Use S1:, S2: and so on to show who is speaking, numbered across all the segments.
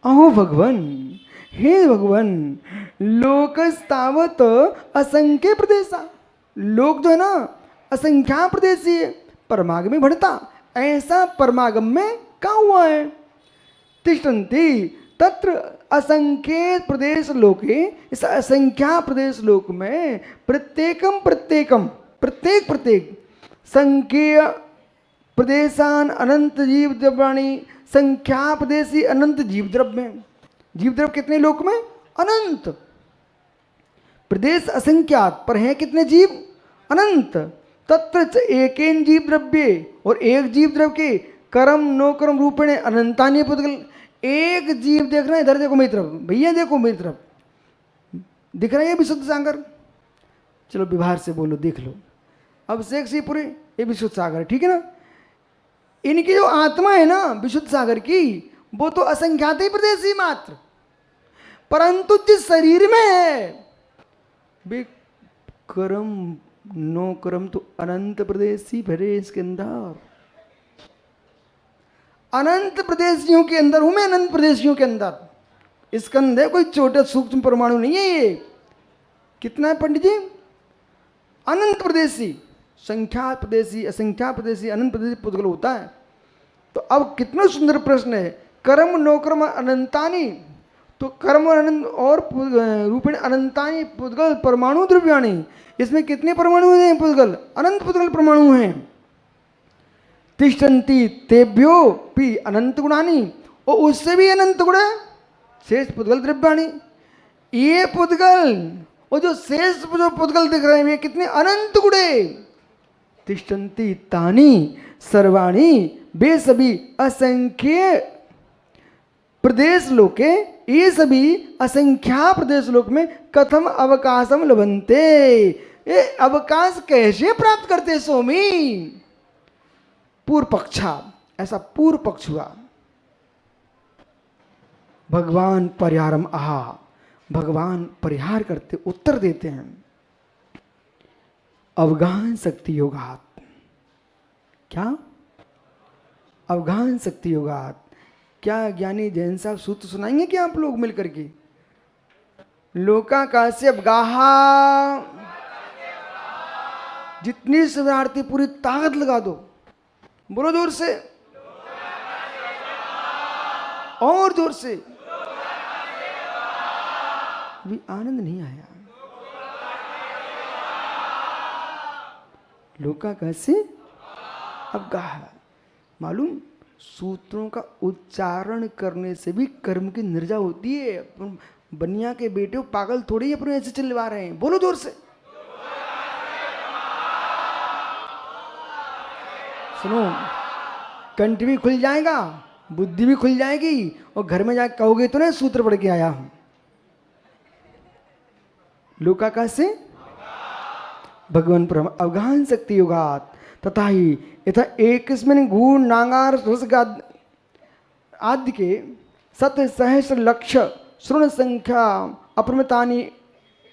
S1: अहो भगवन, हे भगवन, लोकस्तावत असंख्य प्रदेशा, लोक जो है ना असंख्या प्रदेशी है, परमागम में बढ़ता, ऐसा परमागम में क्या हुआ है? तिष्ठन्ति तत्र असंख्य प्रदेश लोके, इस असंख्या प्रदेश लोक में प्रत्येकम प्रत्येकम, प्रत्येक प्रत्येक संख्य प्रदेशान अनंत जीव द्रव्याणी, संख्या प्रदेशी अनंत जीव द्रव्य में। जीव द्रव्य कितने लोक में? अनंत। प्रदेश असंख्यात, पर हैं कितने जीव? अनंत। तत्र च एकेन जीव द्रव्ये, और एक जीव द्रव्य के कर्म नो कर्म रूपेण अनंतानि पुद्गल। एक जीव देख रहे हैं, इधर देखो मेरी तरफ, भैया देखो मेरी तरफ, दिख रहा है ये विशुद्ध सागर? चलो व्यवहार से बोलो, देख लो। अब शेख सी पूरे, ये विशुद्ध सागर है, ठीक है ना? इनकी जो आत्मा है ना विशुद्ध सागर की, वो तो असंख्यात ही प्रदेशी मात्र, परंतु जिस शरीर में है वे कर्म नो कर्म तो अनंत प्रदेशी भरे इसके अंदर। अनंत प्रदेशियों के अंदर हूं मैं, अनंत प्रदेशियों के अंदर। इसके अंदर कोई छोटा सूक्ष्म परमाणु नहीं है ये। कितना है पंडित जी? अनंत प्रदेशी, संख्या प्रदेशी, असंख्या प्रदेशी, अनंत प्रदेशी पुद्गल होता है। तो अब कितना सुंदर प्रश्न है, कर्म नो कर्म अनंतानी, तो कर्म अनंत और रूपेण अनंतानी पुद्गल परमाणु द्रव्याणी, इसमें कितने परमाणु हैं पुद्गल? अनंत पुद्गल परमाणु हैं। तिष्ठन्ति तेभ्यो भी अनंत गुणानी, और उससे भी अनंत गुण शेष पुद्गल द्रव्याणी। ये पुद्गल और जो शेष जो पुद्गल दिख रहे हैं ये कितने अनंत गुणे। तिष्ठन्ति तानि सर्वाणी, वे सभी असंख्य प्रदेश लोके, ये सभी असंख्या प्रदेश लोक में कथम अवकाशम लभन्ते, ये अवकाश कैसे प्राप्त करते स्वामी? पूर्व पक्षा, ऐसा पूर्व पक्ष हुआ। भगवान परिहारम आहा, भगवान परिहार करते, उत्तर देते हैं। अवगाहन शक्ति योगात, क्या? अवगाहन शक्ति योगात। क्या ज्ञानी जैन साहब सूत्र सुनाएंगे क्या आप लोग मिलकर के? लोका काश्य अवगाहा, जितनी शरणार्थी पूरी ताकत लगा दो, बोलो जोर से, और जोर से। भी आनंद नहीं आया। लोका कैसे अवगाहा, मालूम? सूत्रों का उच्चारण करने से भी कर्म की निर्जा होती है। बनिया के बेटे पागल थोड़ी अपने ऐसे चिल्ला रहे हैं, बोलो जोर से। सुनो, कंठ भी खुल जाएगा, बुद्धि भी खुल जाएगी, और घर में जाकर कहोगे तो ना सूत्र पढ़ के आया हूं। लोका कैसे भगवान परम अवगाहन शक्ति योगात, तथा ही यथा एकस्मिन् गुण नांगार रसगाद आदि के सत सहस्र लक्ष्य श्रुण संख्या अपरिमितानि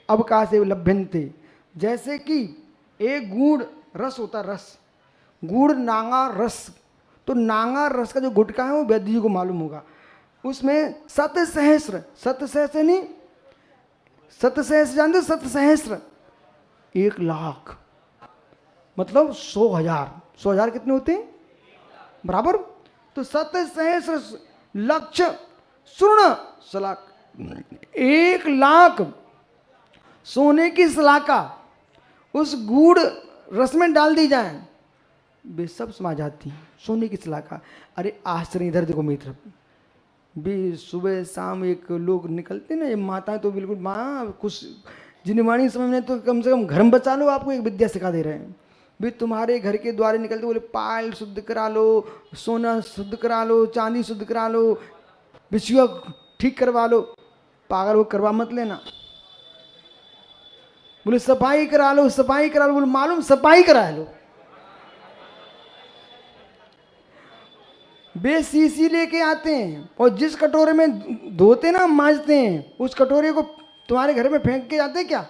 S1: अवकाशे लभ्यन्ते। जैसे कि एक गुण रस होता, रस गुड़ नांगा रस, तो नांगा रस का जो गुटका है वो वैद्य जी को मालूम होगा। उसमें सत सहस्र, सत सहस्र नहीं, सत सहस्र जानते हो? सत सहस्र 1,00,000, मतलब 100,000। 100,000 कितने होते हैं? बराबर। तो सत सहस्र लक्ष्य स्वर्ण सलाक, 1,00,000 सोने की सलाका उस गुड़ रस में डाल दी जाए, वे सब समा जाती हैं, सोने की सलाका। अरे आश्चर्य, इधर देखो मेरी तरफ भी, सुबह शाम एक लोग निकलते ना, ये माताएं तो बिल्कुल, माँ कुछ जिनवाणी समय में तो कम से कम घर में बचा लो, आपको एक विद्या सिखा दे रहे हैं भी। तुम्हारे घर के द्वारे निकलते बोले पायल शुद्ध करा लो, सोना शुद्ध करा लो, चांदी शुद्ध करा लो, बिछुआ ठीक करवा लो। पागल वो करवा मत लेना। बोले सफाई करा लो, सफाई करा लो, बोले मालूम सफाई करा लो। वे शीशी लेके आते हैं, और जिस कटोरे में धोते ना मांजते हैं, उस कटोरे को तुम्हारे घर में फेंक के जाते क्या?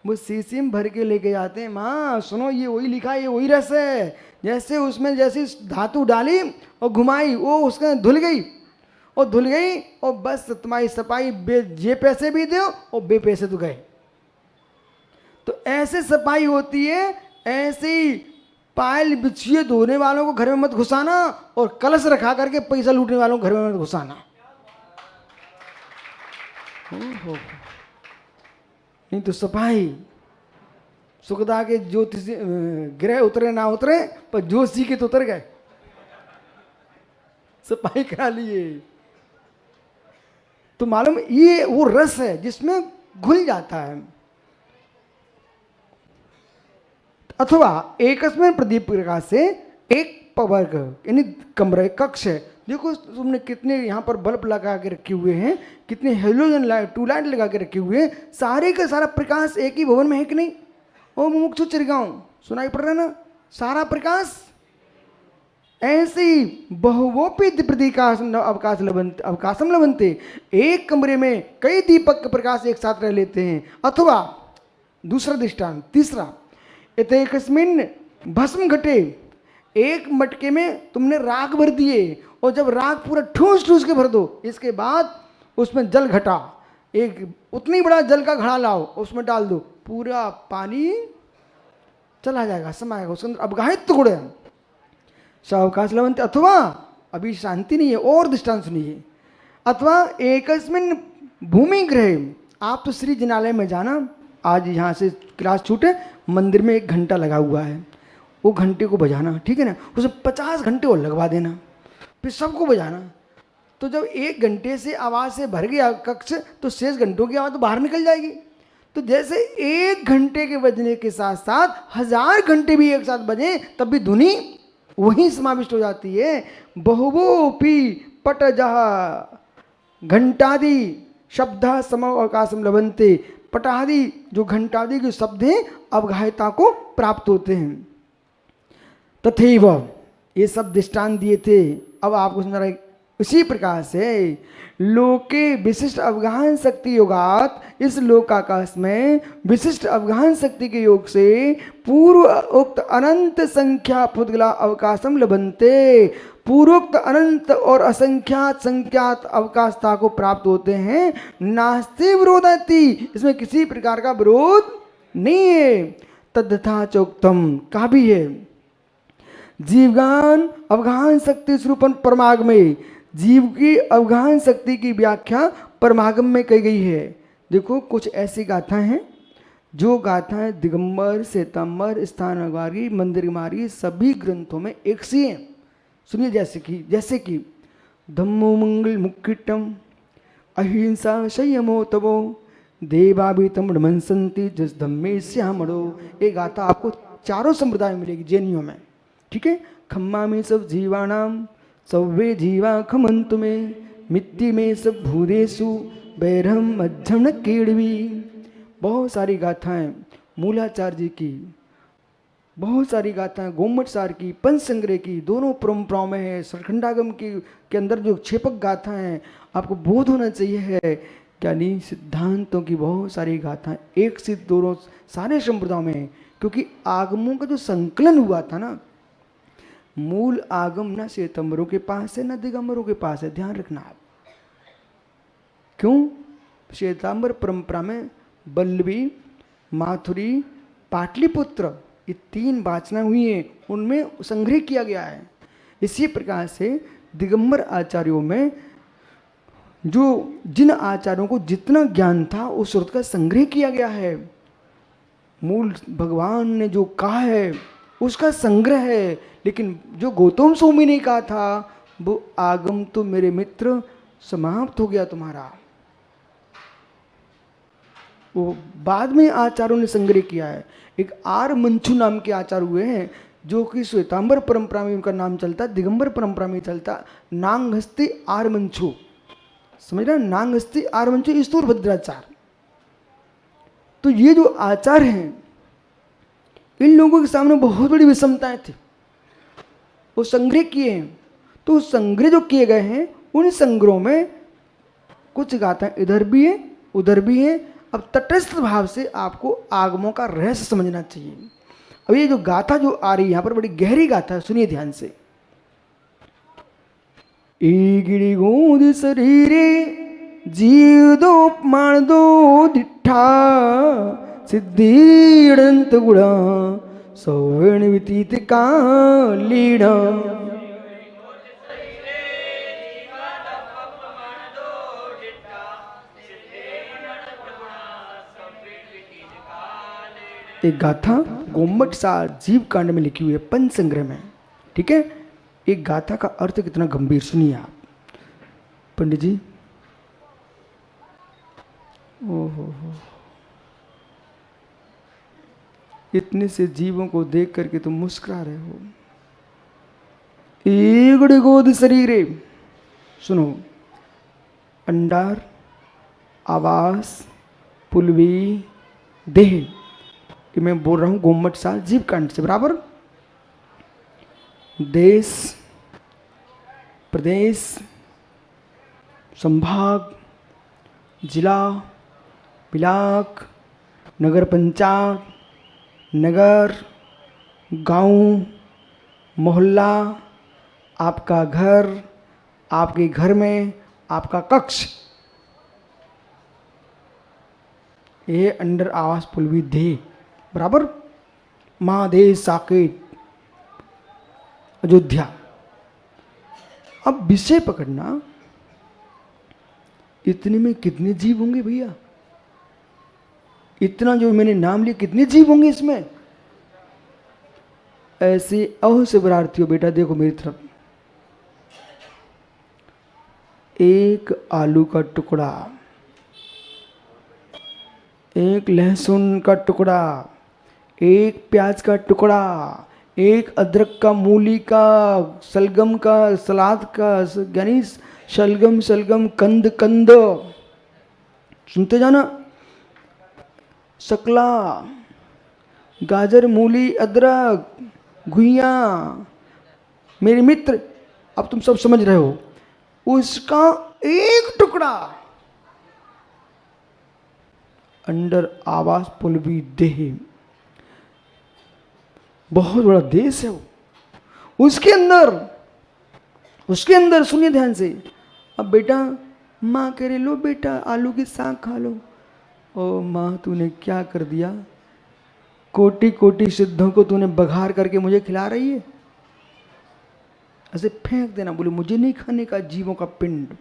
S1: वो शीशी में भर के लेके जाते हैं। माँ सुनो, ये वही लिखा है, ये वही रस है। जैसे उसमें जैसी धातु डाली और घुमाई, वो उसके धुल गई, और धुल गई और बस तुम्हारी सफाई ये पैसे भी दो और बे पैसे तो गए। तो ऐसे सफाई होती है। ऐसे ही पायल बिछिए धोने वालों को घर में मत घुसाना और कलश रखा करके पैसा लूटने वालों को घर में मत घुसाना। हो। नहीं तो सफाई सुखदा के ज्योतिष ग्रह उतरे ना उतरे पर जोशी के तो उतर गए, सफाई करा लिए। तो मालूम ये वो रस है जिसमें घुल जाता है। अथवा एकस्मिन् प्रदीप प्रकाश से एक पवर्ग यानी कमरे कक्ष है। देखो तुमने कितने यहाँ पर बल्ब लगा के रखे हुए हैं, कितने हेलोजन लाइट ट्यूबलाइट लगा के रखे हुए हैं, सारे का सारा प्रकाश एक ही भवन में है कि नहीं? ओ मुमुक्षु चिरगांव सुनाई पड़ रहा ना, सारा प्रकाश। ऐसे ही बहुवोपी प्रकाश अवकाशम लभन्ते, एक कमरे में कई दीपक का प्रकाश एक साथ रह लेते हैं। अथवा दूसरा दृष्टांत तीसरा, एतैकस्मिन् भस्म घटे, एक मटके में तुमने राख भर दिए और जब राख पूरा ठूस ठूस के भर दो, इसके बाद उसमें जल घटा, एक उतनी बड़ा जल का घड़ा लाओ उसमें डाल दो, पूरा पानी चला जाएगा समाएगा उसके अंदर अवगाहित गुण है सावकाश लवंत। अथवा अभी शांति नहीं है और दृष्टांत सुनिए। अथवा एकस्मिन् भूमि ग्रह, आप तो श्री जिनालय में जाना, आज यहाँ से क्लास छूटे, मंदिर में एक घंटा लगा हुआ है, वो घंटे को बजाना, ठीक है ना, उसे 50 घंटे और लगवा देना, फिर सबको बजाना। तो जब 1 घंटे से आवाज़ से भर गया कक्ष तो शेष घंटों की आवाज़ तो बाहर निकल जाएगी। तो जैसे 1 घंटे के बजने के साथ साथ 1000 घंटे भी एक साथ बजे तब भी धुनी वहीं समाविष्ट हो जाती है। बहुवोपि पट जहा घंटादि शब्द समवकाशम लभन्ते, पटादि जो घंटादि के शब्द हैं अवगाह्यता को प्राप्त होते हैं। तथैव ये सब दृष्टांत दिए थे, अब आपको समझ रहा है। उसी प्रकार से लोके विशिष्ट अवगाहन शक्ति योगात, इस लोकाकाश में विशिष्ट अवगाहन शक्ति के योग से पूर्व उक्त अनंत संख्या पुद्गला अवकाशम लभन्ते, पूर्वोक्त अनंत और असंख्यात संख्यात अवकाशता को प्राप्त होते हैं। नास्ति विरोधति, इसमें किसी प्रकार का विरोध नहीं है। तद्यथा चोक्तम का भी है, जीवगान अवगाहन शक्ति स्वरूपन परमागम में, जीव की अवगाहन शक्ति की व्याख्या परमागम में कही गई है। देखो कुछ ऐसी गाथाएं हैं जो गाथाएं दिगंबर श्वेतांबर स्थानवारी मंदिरमारी सभी ग्रंथों में एक सी हैं। सुनिए जैसे कि धम्मो मंगल मुक्किटम अहिंसा संयमो तवो देवाभितम मनसंति जिस धम्मे श्यामणो। ये गाथा आपको चारों संप्रदाय में मिलेगी जैनियों में, ठीक है। खम्मा में सब जीवानाम सव्वे जीवा खमंतु में, मिट्टी में सब भूदेशु बैरम मध्यम न केड़वी। बहुत सारी गाथाएं मूलाचार्य जी की, बहुत सारी गाथाएं गोमट सार की, पंच संग्रह की, दोनों परंपराओं में है। सरखंडागम की के अंदर जो क्षेपक गाथाएं हैं आपको बोध होना चाहिए है क्या नहीं। सिद्धांतों की बहुत सारी गाथाएं एक से दोनों सारे संप्रदायों में है, क्योंकि आगमों का जो संकलन हुआ था ना, मूल आगम ना श्वेतंबरों के पास है ना दिगंबरों के पास है, ध्यान रखना आप। क्यों? श्वेतांबर परंपरा में बल्लवी, माथुरी, पाटलिपुत्र ये 3 वाचना हुई हैं, उनमें संग्रह किया गया है। इसी प्रकार से दिगंबर आचार्यों में जो जिन आचार्यों को जितना ज्ञान था उस स्रोत का संग्रह किया गया है। मूल भगवान ने जो कहा है उसका संग्रह है, लेकिन जो गौतम स्वामी ने कहा था वो आगम तो मेरे मित्र समाप्त हो गया तुम्हारा, वो बाद में आचार्यों ने संग्रह किया है। एक आर मंचू नाम के आचार्य हुए हैं जो कि श्वेतांबर परंपरा में उनका नाम चलता, दिगंबर परंपरा में चलता, नांगहस्ती आर मंचू, समझ रहे, नांगहस्ती आर मंचू ईश्वर भद्राचार्य। तो ये जो आचार्य हैं इन लोगों के सामने बहुत बड़ी विषमताएं थी, वो संग्रह किए हैं। तो संग्रह जो किए गए हैं उन संग्रहों में कुछ गाथाएं इधर भी है उधर भी है। अब तटस्थ भाव से आपको आगमों का रहस्य समझना चाहिए। अब ये जो गाथा जो आ रही है यहाँ पर बड़ी गहरी गाथा है, सुनिए ध्यान से। ईगिड़ी गोद शरीरे जीव दो मान दो दिठा सिद्धि अनंत गुणा सौवर्ण व्यतीत कालीना। एक गाथा गोम्मट सार जीव कांड में लिखी हुई है, पंच संग्रह में। ठीक है, एक गाथा का अर्थ कितना गंभीर, सुनिए आप पंडित जी। ओहो, इतने से जीवों को देख करके तुम मुस्कुरा रहे हो। ईगड़ गोद शरीरे, सुनो, अंडार, आवास, पुलवी, देह, कि मैं बोल रहा हूं गोम्मट साल जीव कांड से बराबर। देश, प्रदेश, संभाग, जिला, ब्लॉक, नगर पंचायत, नगर, गांव, मोहल्ला, आपका घर, आपके घर में आपका कक्ष, ये अंडर आवास पुलवी देह बराबर। महादेश, साकेत, अयोध्या। अब विषय पकड़ना, इतने में कितने जीव होंगे भैया? इतना जो मैंने नाम लिया, कितने जीव होंगे इसमें? ऐसे अह से बरारती हो बेटा, देखो मेरी तरफ। एक आलू का टुकड़ा, एक लहसुन का टुकड़ा, एक प्याज का टुकड़ा, एक अदरक का, मूली का, सलगम का, सलाद का, यानी शलगम शलगम, कंद कंद, सुनते जाना, शकला, गाजर, मूली, अदरक, घुइयां। मेरे मित्र, अब तुम सब समझ रहे हो, उसका एक टुकड़ा अंडर आवास पुलवी देह, बहुत बड़ा देश है वो। उसके अंदर सुनिए ध्यान से। अब बेटा, माँ कह रही लो बेटा आलू की साग खा लो। ओ माँ, तूने क्या कर दिया? कोटि कोटि सिद्धों को तूने बघार करके मुझे खिला रही है। ऐसे फेंक देना, बोले मुझे नहीं खाने का जीवों का पिंड।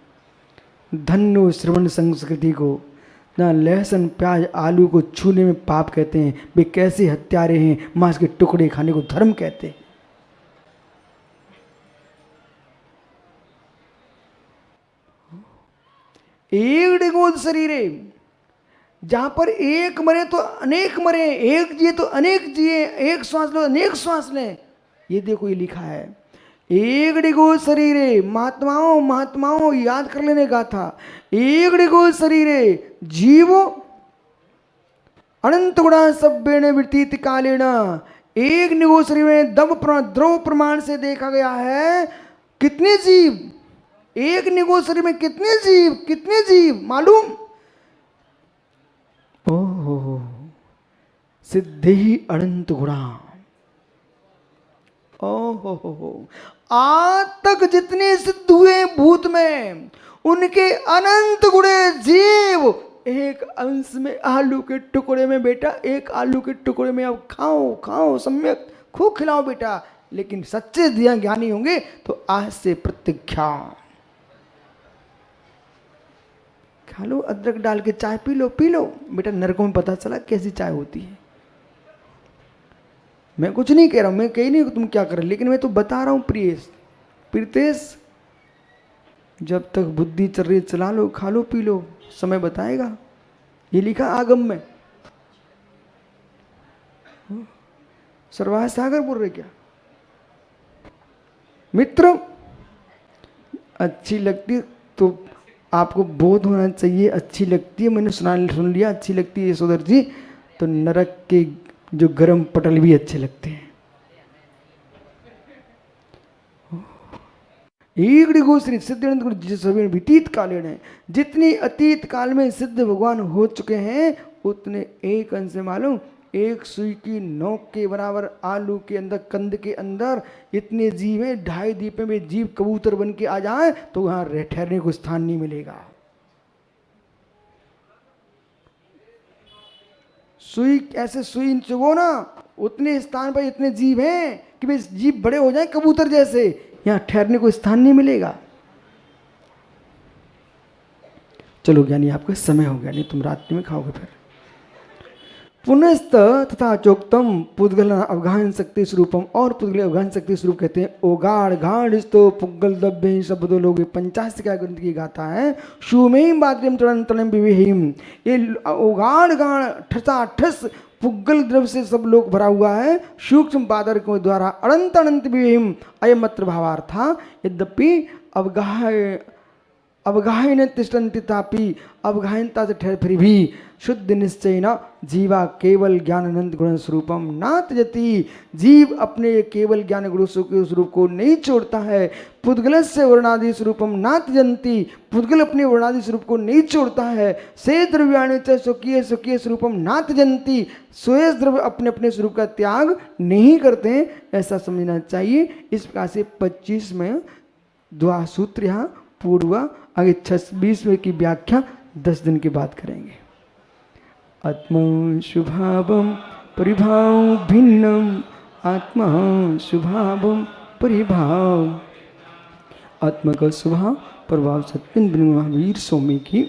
S1: धन्य श्रवण संस्कृति को, ना लहसुन प्याज आलू को छूने में पाप कहते हैं, वे कैसे हत्यारे हैं, मांस के टुकड़े खाने को धर्म कहते हैं। एक डिगोद शरीरे, जहां पर एक मरे तो अनेक मरे, एक जिए तो अनेक जिए, एक श्वास लो अनेक श्वास लें। ये देखो, ये लिखा है एक डिगोद शरीरे। महात्माओं महात्माओं याद कर लेने का था। एक डिगोद शरीरे जीवो अनंत गुणा सभ्येन व्यतीत कालेन। एक निगोद शरीर में द्रव प्रमाण से देखा गया है कितने जीव, एक निगोद शरीर में कितने जीव, कितने जीव मालूम? ओहो, सिद्धि अनंत गुणा। ओहो, आज तक जितने सिद्ध हुए भूत में, उनके अनंत गुणे जीव एक अंश में, आलू के टुकड़े में बेटा, एक आलू के टुकड़े में अब खाओ खाओ सम्यक खूब खिलाओ बेटा। लेकिन सच्चे दिया ज्ञानी होंगे तो आज से प्रतिज्ञा, खा लो, अदरक डाल के चाय पी लो, पी लो बेटा। नरकों में पता चला कैसी चाय होती है। मैं कुछ नहीं कह रहा हूं, मैं कही नहीं तुम क्या कर रहे, लेकिन मैं तो बता रहा हूं प्रियेश, जब तक बुद्धि चल रही चला लो, खा लो, पी लो, समय बताएगा। ये लिखा आगम में। सर्वाय सागर बोल रहे क्या मित्र? अच्छी लगती तो आपको बोध होना चाहिए, अच्छी लगती है, मैंने सुन लिया, अच्छी लगती है यशोधर जी, तो नरक के जो गरम पटल भी अच्छे लगते हैं। एक डिगोश्री सिद्ध व्यतीत कालीन है। जितनी अतीत काल में सिद्ध भगवान हो चुके हैं, उतने एक अंश से मालूम एक सुई की नोक के बराबर आलू के अंदर, कंद के अंदर इतने जीव हैं, 2.5 दीपे में जीव कबूतर बन के आ जाए तो वहां ठहरने को स्थान नहीं मिलेगा। सुई ऐसे सुई चुगो ना, उतने स्थान पर इतने जीव हैं कि भाई जीव बड़े हो जाए कबूतर जैसे, यहां ठहरने को स्थान नहीं मिलेगा। चलो ज्ञानी आपका समय हो गया, नहीं तुम रात्रि में खाओगे फिर। पुनस्त तथा चोक्तम पुद्गल अवगाहन शक्ति स्वरूपम, और पुद्गल अवगाहन शक्ति स्वरूप कहते हैं ओगाढ़ गाढ़ स्तो पुग्गल दब्बे शब्दों लोग 85 का ग्रंथ की गाथा है। शुमेम बाद्रिम तरण तरण विवेहिम, ये ओगाढ़ गाढ़ ठसा ठस पुग्गल द्रव से सब लोग भरा हुआ है, सूक्ष्म बादर के द्वारा अनंत अनंत विवेहिम अयम मत्र भावार्था। यद्यपि अवगाहन तिष्ठन्ति तापि, अवगाहनता से ठहर फिर भी शुद्ध निश्चय न जीवा केवल ज्ञान अनंत गुण स्वरूपम न त्यजति, जीव अपने केवल ज्ञान गुण के स्वरूप को नहीं छोड़ता है। पुद्गल से वर्णादि स्वरूपम न त्यजंती, पुद्गल अपने वर्णादि स्वरूप को नहीं छोड़ता है। से द्रव्याणि च स्वकीय स्वकीय स्वरूपम न त्यजंती, स्वयं द्रव्य अपने अपने स्वरूप का त्याग नहीं करते हैं, ऐसा समझना चाहिए। इस प्रकार से 25 में द्वासूत्र यहाँ पूर्व, आगे 26वें की व्याख्या 10 दिन के बाद करेंगे। आत्मा शुभावम परिभाव भिन्नम, आत्मा शुभावम परिभाव, आत्मा का स्वभाव प्रभाव सत्यन महावीर स्वामी की।